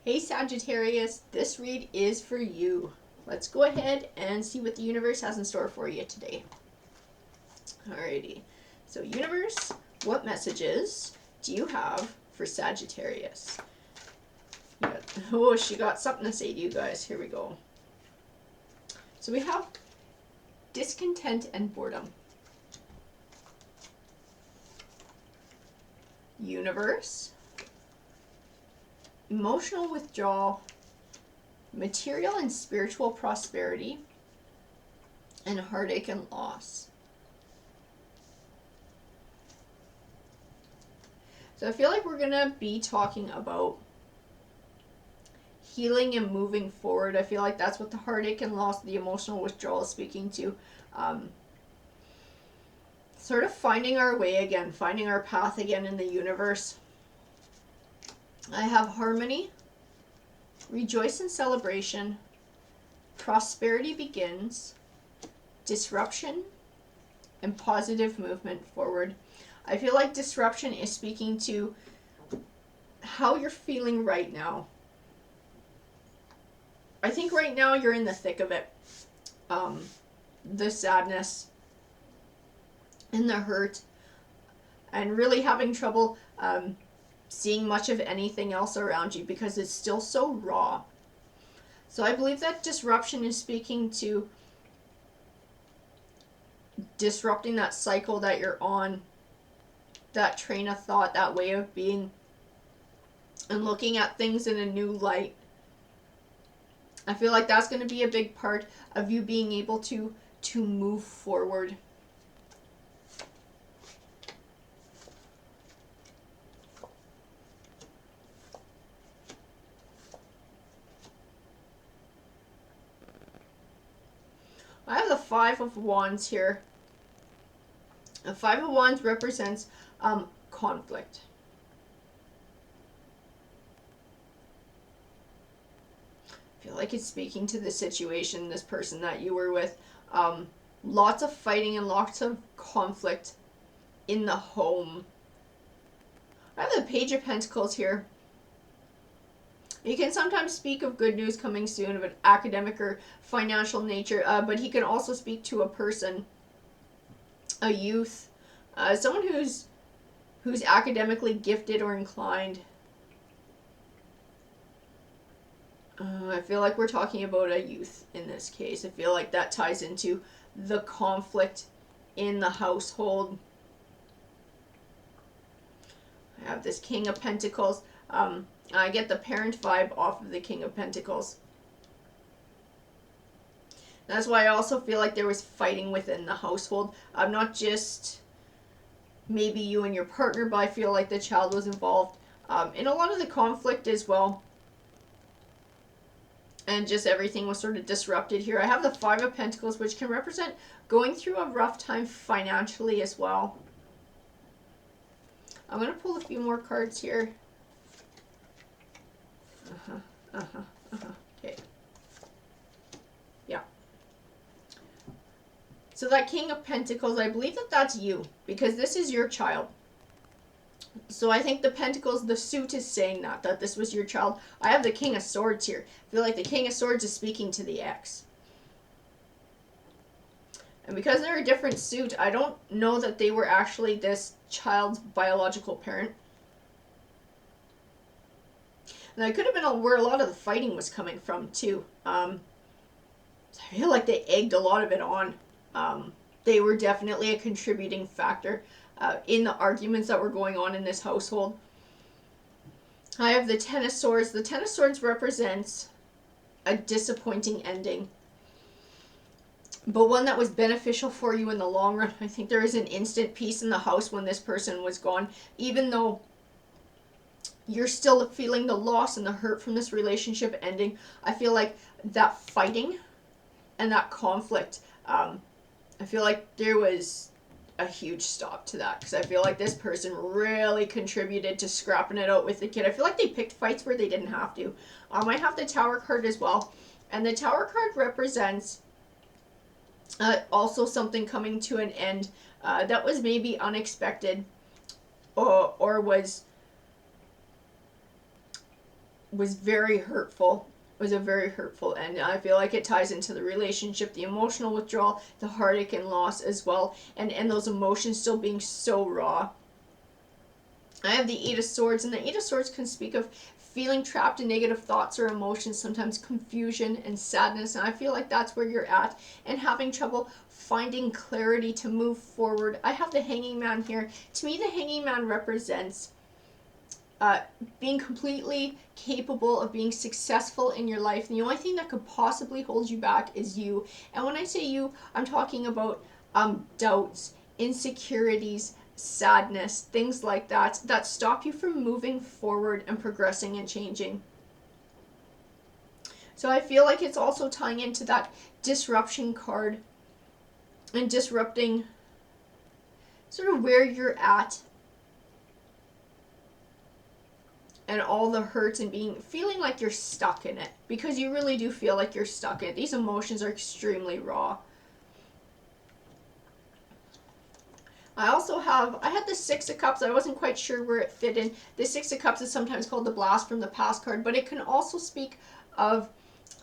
Hey Sagittarius, this read is for you. Let's go ahead and see what the universe has in store for you today. Alrighty, so universe, what messages do you have for Sagittarius? She got something to say to you guys. Here we go. So we have discontent and boredom. Universe, emotional withdrawal, material and spiritual prosperity, and heartache and loss. So I feel like we're going to be talking about healing and moving forward. I feel like that's what the heartache and loss, the emotional withdrawal is speaking to. Sort of finding our way again, finding our path again in the universe. I have harmony, rejoice in celebration, prosperity begins, disruption, and positive movement forward. I feel like disruption is speaking to how you're feeling right now. I think right now you're in the thick of it. The sadness and the hurt and really having trouble seeing much of anything else around you because it's still so raw. So I believe that disruption is speaking to disrupting that cycle that you're on, that train of thought, that way of being, and looking at things in a new light. I feel like that's going to be a big part of you being able to move forward. I have the Five of Wands here. The Five of Wands represents conflict. I feel like it's speaking to the situation, this person that you were with. Lots of fighting and lots of conflict in the home. I have the Page of Pentacles here. You can sometimes speak of good news coming soon of an academic or financial nature, but he can also speak to a person, a youth, someone who's academically gifted or inclined. I feel like we're talking about a youth in this case. I feel like that ties into the conflict in the household. I have this King of Pentacles. I get the parent vibe off of the King of Pentacles. That's why I also feel like there was fighting within the household. Not just maybe you and your partner, but I feel like the child was involved in a lot of the conflict as well. And just everything was sort of disrupted here. I have the Five of Pentacles, which can represent going through a rough time financially as well. I'm going to pull a few more cards here. Okay. Yeah. So that King of Pentacles, I believe that that's you, because this is your child. So I think the Pentacles, the suit is saying that this was your child. I have the King of Swords here. I feel like the King of Swords is speaking to the ex. And because they're a different suit, I don't know that they were actually this child's biological parent. And that could have been where a lot of the fighting was coming from, too. I feel like they egged a lot of it on. They were definitely a contributing factor in the arguments that were going on in this household. I have the Ten of Swords. The Ten of Swords represents a disappointing ending, but one that was beneficial for you in the long run. I think there is an instant peace in the house when this person was gone, even though you're still feeling the loss and the hurt from this relationship ending. I feel like that fighting and that conflict, I feel like there was a huge stop to that, because I feel like this person really contributed to scrapping it out with the kid. I feel like they picked fights where they didn't have to. I have the Tower card as well, and the Tower card represents also something coming to an end that was maybe unexpected, or was was very hurtful. Was a very hurtful end. I feel like it ties into the relationship, the emotional withdrawal, the heartache and loss as well, and those emotions still being so raw. I have the Eight of Swords, and the Eight of Swords can speak of feeling trapped in negative thoughts or emotions, sometimes confusion and sadness, and I feel like that's where you're at, and having trouble finding clarity to move forward. I have the Hanging Man here. To me, the Hanging Man represents being completely capable of being successful in your life. And the only thing that could possibly hold you back is you. And when I say you, I'm talking about doubts, insecurities, sadness, things like that stop you from moving forward and progressing and changing. So I feel like it's also tying into that disruption card and disrupting sort of where you're at and all the hurts and feeling like you're stuck in it, because you really do feel like you're stuck in it. These emotions are extremely raw. I had the Six of Cups. I wasn't quite sure where it fit in. The Six of Cups is sometimes called the Blast from the Past card, but it can also speak of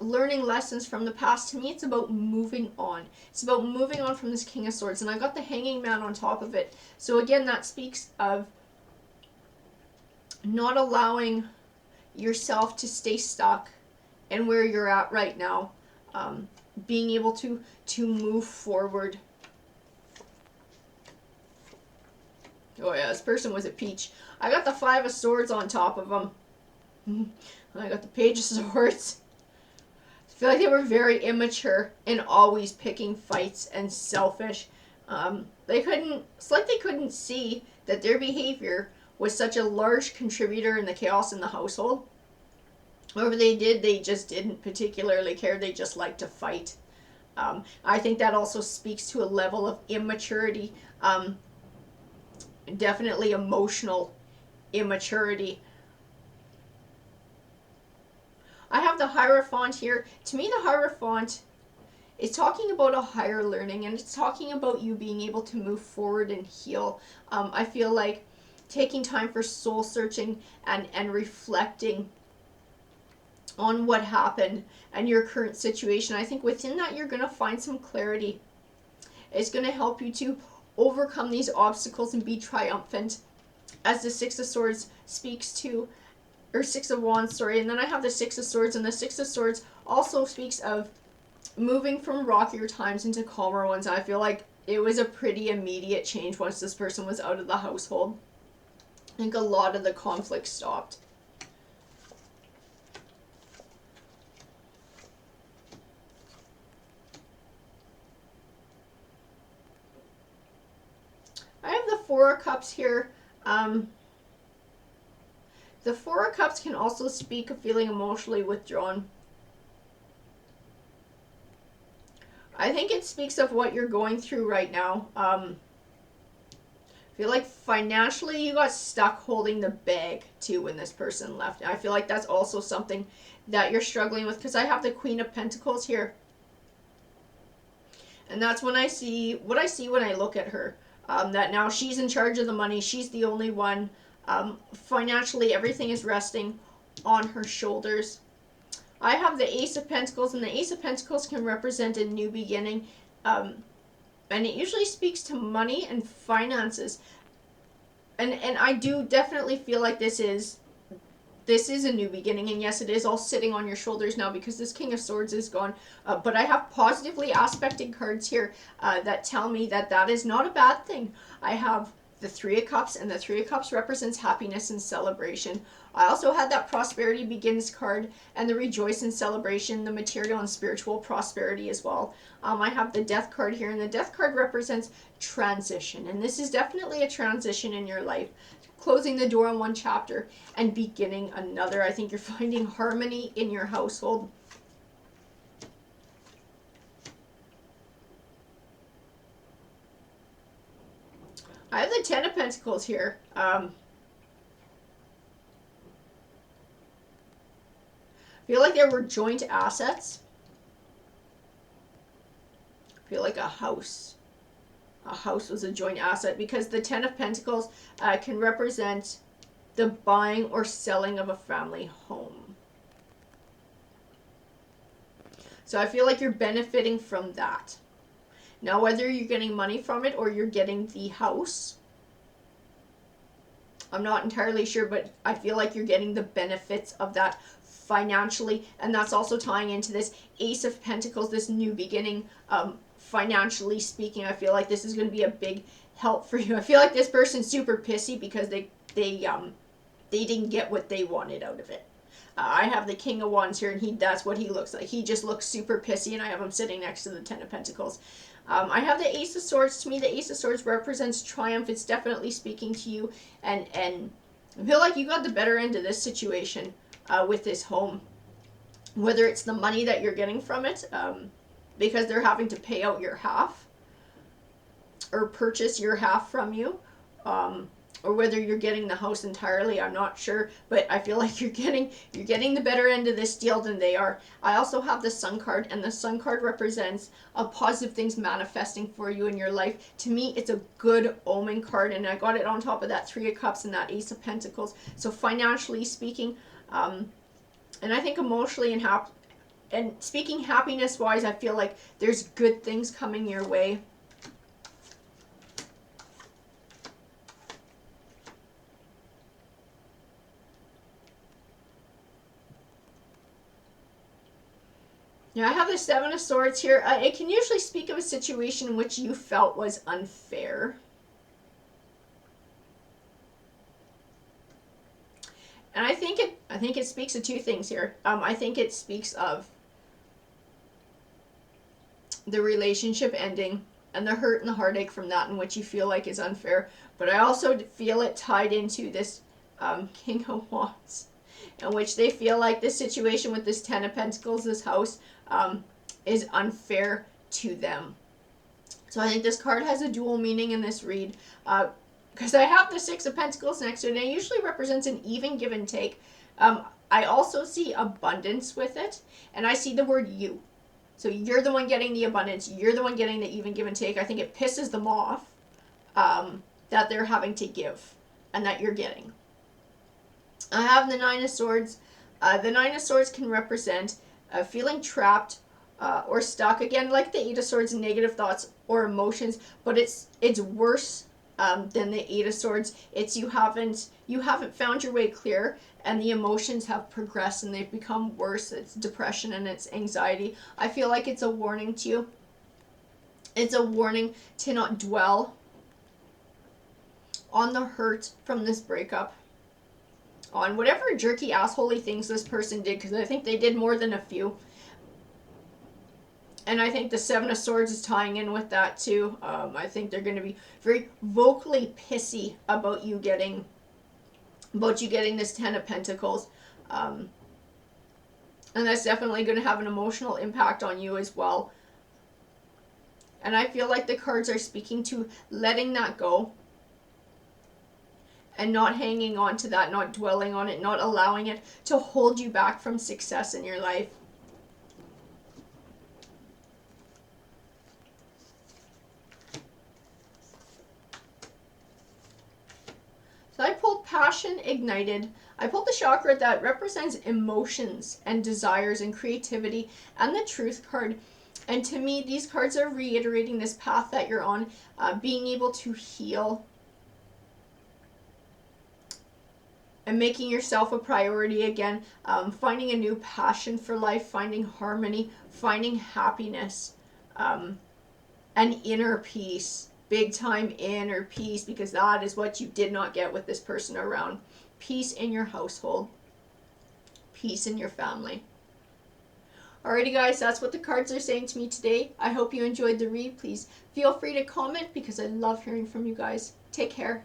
learning lessons from the past. To me, it's about moving on. It's about moving on from this King of Swords, and I got the Hanging Man on top of it. So again, that speaks of not allowing yourself to stay stuck and where you're at right now, being able to move forward. Oh yeah, this person was a peach. I got the Five of Swords on top of them. I got the Page of Swords. I feel like they were very immature and always picking fights and selfish. It's like they couldn't see that their behavior was such a large contributor in the chaos in the household. Whatever they did, they just didn't particularly care. They just liked to fight. I think that also speaks to a level of immaturity, definitely emotional immaturity. I have the Hierophant here. To me, the Hierophant is talking about a higher learning, and it's talking about you being able to move forward and heal. I feel like taking time for soul searching and reflecting on what happened and your current situation. I think within that you're going to find some clarity. It's going to help you to overcome these obstacles and be triumphant, as the Six of Swords speaks to, or Six of Wands, sorry. And then I have the Six of Swords, and the Six of Swords also speaks of moving from rockier times into calmer ones. I feel like it was a pretty immediate change once this person was out of the household. I think a lot of the conflict stopped. I have the Four of Cups here. The Four of Cups can also speak of feeling emotionally withdrawn. I think it speaks of what you're going through right now. I feel like financially you got stuck holding the bag too when this person left. I feel like that's also something that you're struggling with, because I have the Queen of Pentacles here. And that's when I see what I see when I look at her. That now she's in charge of the money. She's the only one. Financially, everything is resting on her shoulders. I have the Ace of Pentacles, and the Ace of Pentacles can represent a new beginning. And it usually speaks to money and finances. And I do definitely feel like this is a new beginning, and yes, it is all sitting on your shoulders now because this King of Swords is gone. But I have positively aspected cards here that tell me that is not a bad thing. I have the Three of Cups, and the Three of Cups represents happiness and celebration. I also had that Prosperity Begins card and the Rejoice and Celebration, the material and spiritual prosperity as well. I have the Death card here, and the Death card represents transition, and this is definitely a transition in your life. Closing the door on one chapter and beginning another. I think you're finding harmony in your household. I have the Ten of Pentacles here. I feel like there were joint assets. I feel like a house. A house was a joint asset, because the Ten of Pentacles can represent the buying or selling of a family home. So I feel like you're benefiting from that. Now, whether you're getting money from it or you're getting the house, I'm not entirely sure, but I feel like you're getting the benefits of that financially. And that's also tying into this Ace of Pentacles, this new beginning. Financially speaking, I feel like this is going to be a big help for you. I feel like this person's super pissy because they didn't get what they wanted out of it. I have the King of Wands here, and that's what he looks like. He just looks super pissy, and I have him sitting next to the Ten of Pentacles. I have the Ace of Swords. To me, the Ace of Swords represents triumph. It's definitely speaking to you, and I feel like you got the better end of this situation with this home. Whether it's the money that you're getting from it, because they're having to pay out your half, or purchase your half from you, or whether you're getting the house entirely, I'm not sure, but I feel like you're getting the better end of this deal than they are. I also have the Sun card, and the Sun card represents positive things manifesting for you in your life. To me, it's a good omen card, and I got it on top of that Three of Cups and that Ace of Pentacles. So financially speaking, and I think emotionally and speaking happiness wise, I feel like there's good things coming your way. Now, I have the Seven of Swords here. It can usually speak of a situation in which you felt was unfair. And I think it speaks of two things here. I think it speaks of the relationship ending and the hurt and the heartache from that, in which you feel like is unfair. But I also feel it tied into this King of Wands, in which they feel like this situation with this Ten of Pentacles, this house, is unfair to them. So I think this card has a dual meaning in this read, because I have the Six of Pentacles next to it, and it usually represents an even give and take. I also see abundance with it, and I see the word you. So you're the one getting the abundance, you're the one getting the even give and take. I think it pisses them off that they're having to give and that you're getting. I have the Nine of Swords. The Nine of Swords can represent feeling trapped or stuck. Again, like the Eight of Swords, negative thoughts or emotions, but it's worse than the Eight of Swords. It's you haven't found your way clear, and the emotions have progressed and they've become worse. It's depression and it's anxiety. I feel like it's a warning to you. It's a warning to not dwell on the hurt from this breakup, on whatever jerky assholey things this person did, because I think they did more than a few. And I think the Seven of Swords is tying in with that too. I think they're going to be very vocally pissy about you getting this Ten of Pentacles. And that's definitely going to have an emotional impact on you as well. And I feel like the cards are speaking to letting that go, and not hanging on to that, not dwelling on it, not allowing it to hold you back from success in your life. So I pulled Passion Ignited. I pulled the chakra that represents emotions and desires and creativity, and the Truth card. And to me, these cards are reiterating this path that you're on, being able to heal and making yourself a priority again, finding a new passion for life, finding harmony, finding happiness, and inner peace. Big time inner peace, because that is what you did not get with this person around. Peace in your household. Peace in your family. Alrighty guys, that's what the cards are saying to me today. I hope you enjoyed the read. Please feel free to comment, because I love hearing from you guys. Take care.